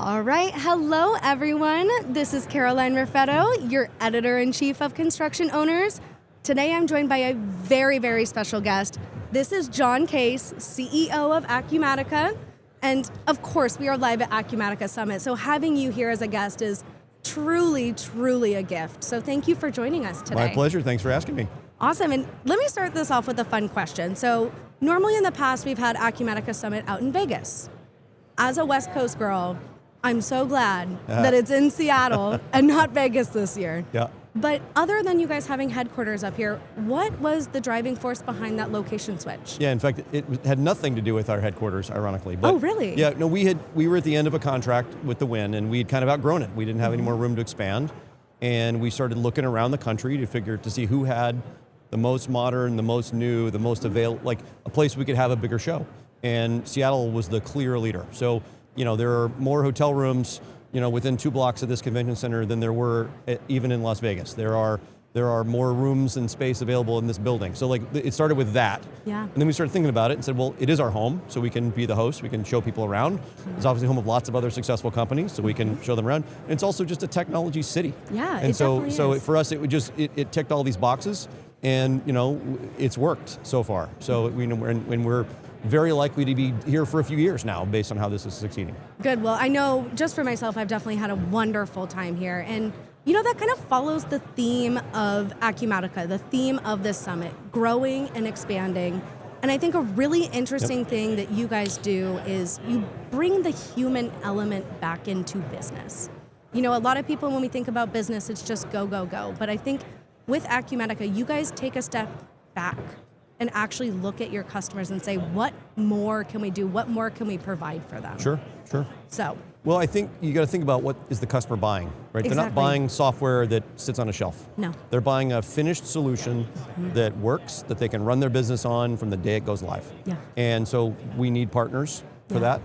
All right. Hello, everyone. This is Caroline Raffetto, your editor-in-chief of Construction Owners. Today, I'm joined by a very, very special guest. This is John Case, CEO of Acumatica. And of course, we are live at Acumatica Summit. So having you here as a guest is truly, truly a gift. So thank you for joining us today. My pleasure. Thanks for asking me. Awesome. And let me start this off with a fun question. So normally in the past, we've had Acumatica Summit out in Vegas. As a West Coast girl, I'm so glad that it's in Seattle and not Vegas this year. Yeah. But other than you guys having headquarters up here, what was the driving force behind that location switch? Yeah, in fact, it had nothing to do with our headquarters, ironically. But, oh, really? Yeah, no, we were at the end of a contract with the Win, and we'd kind of outgrown it. We didn't have any more room to expand, and we started looking around the country to see who had the most modern, the most new, the most available, like a place we could have a bigger show. And Seattle was the clear leader. So, there are more hotel rooms, within 2 blocks of this convention center than there were even in Las Vegas. There are more rooms and space available in this building. So it started with that. Yeah. And then we started thinking about it and said, well, it is our home, so we can be the host, we can show people around. It's obviously home of lots of other successful companies, so we can show them around. And it's also just a technology city. Yeah, and it definitely is. For us, it ticked all these boxes, and it's worked so far. So we're very likely to be here for a few years now based on how this is succeeding. Good. Well, I know just for myself, I've definitely had a wonderful time here. And that kind of follows the theme of Acumatica, the theme of this summit, growing and expanding. And I think a really interesting thing that you guys do is you bring the human element back into business. A lot of people, when we think about business, it's just go, go, go. But I think with Acumatica, you guys take a step back and actually look at your customers and say, what more can we do? What more can we provide for them? Sure. So. Well, I think you got to think about what is the customer buying, right? Exactly. They're not buying software that sits on a shelf. No. They're buying a finished solution that works, that they can run their business on from the day it goes live. Yeah. And so we need partners for that.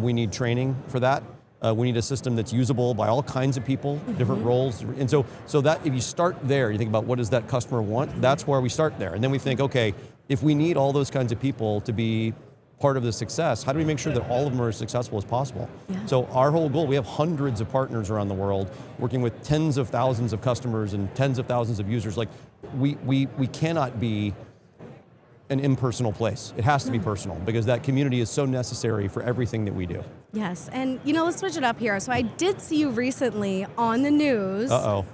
We need training for that. We need a system that's usable by all kinds of people, different roles. And so that if you start there, you think about what does that customer want, that's where we start there. And then we think, okay, if we need all those kinds of people to be part of the success, how do we make sure that all of them are as successful as possible? Yeah. So our whole goal, we have hundreds of partners around the world, working with tens of thousands of customers and tens of thousands of users. Like we cannot be an impersonal place. It has to be personal because that community is so necessary for everything that we do. Yes, and let's switch it up here. So I did see you recently on the news. Uh-oh.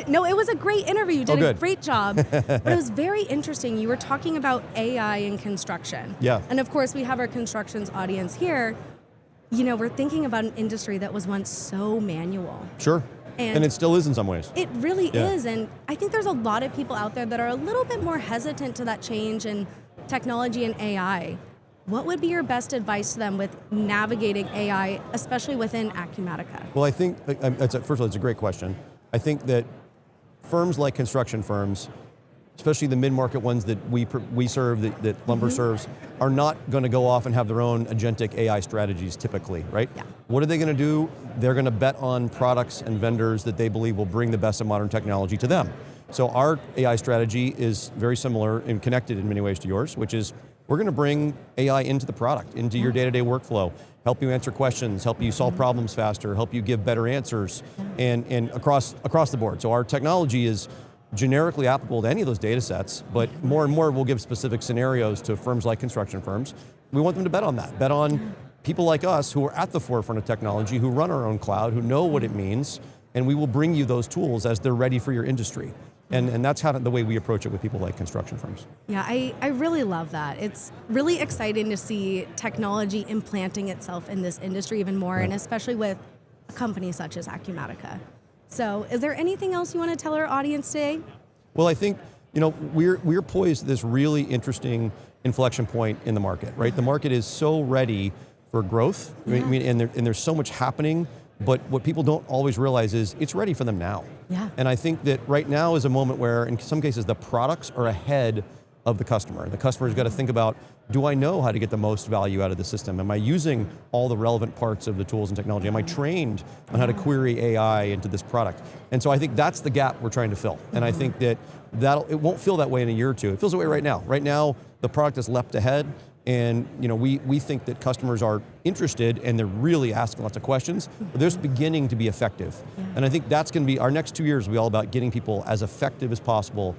No, it was a great interview. You did a good. great job. But it was very interesting. You were talking about AI in construction. Yeah. And of course, we have our constructions audience here. We're thinking about an industry that was once so manual. Sure. And it still is in some ways. It really is. And I think there's a lot of people out there that are a little bit more hesitant to that change in technology and AI. What would be your best advice to them with navigating AI, especially within Acumatica? Well, I think, first of all, it's a great question. I think that firms like construction firms, especially the mid-market ones that we serve, that Lumber serves, are not going to go off and have their own agentic AI strategies typically, right? Yeah. What are they going to do? They're going to bet on products and vendors that they believe will bring the best of modern technology to them. So our AI strategy is very similar and connected in many ways to yours, which is we're going to bring AI into the product, into your day-to-day workflow, help you answer questions, help you solve problems faster, help you give better answers, and across the board. So our technology is generically applicable to any of those data sets, but more and more we'll give specific scenarios to firms like construction firms. We want them to bet on that, bet on people like us who are at the forefront of technology, who run our own cloud, who know what it means, and we will bring you those tools as they're ready for your industry. And that's the way we approach it with people like construction firms. Yeah, I really love that. It's really exciting to see technology implanting itself in this industry even more, and especially with a company such as Acumatica. So is there anything else you want to tell our audience today? Well, I think we're poised at this really interesting inflection point in the market, right? The market is so ready for growth, and there's so much happening. But what people don't always realize is it's ready for them now. Yeah. And I think that right now is a moment where, in some cases, the products are ahead of the customer. The customer's got to think about, do I know how to get the most value out of the system? Am I using all the relevant parts of the tools and technology? Am I trained on how to query AI into this product? And so I think that's the gap we're trying to fill. And I think that it won't feel that way in a year or two. It feels that way right now. Right now, the product has leapt ahead. And we think that customers are interested and they're really asking lots of questions, but they're just beginning to be effective. Yeah. And I think that's going to be, our next 2 years will be all about getting people as effective as possible,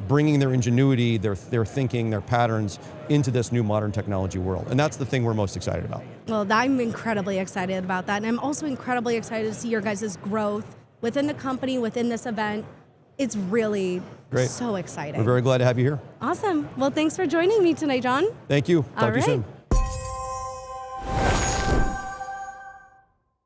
bringing their ingenuity, their thinking, their patterns into this new modern technology world. And that's the thing we're most excited about. Well, I'm incredibly excited about that. And I'm also incredibly excited to see your guys' growth within the company, within this event. It's really great. So exciting. We're very glad to have you here. Awesome. Well, thanks for joining me tonight, John. Thank you. Talk to you soon.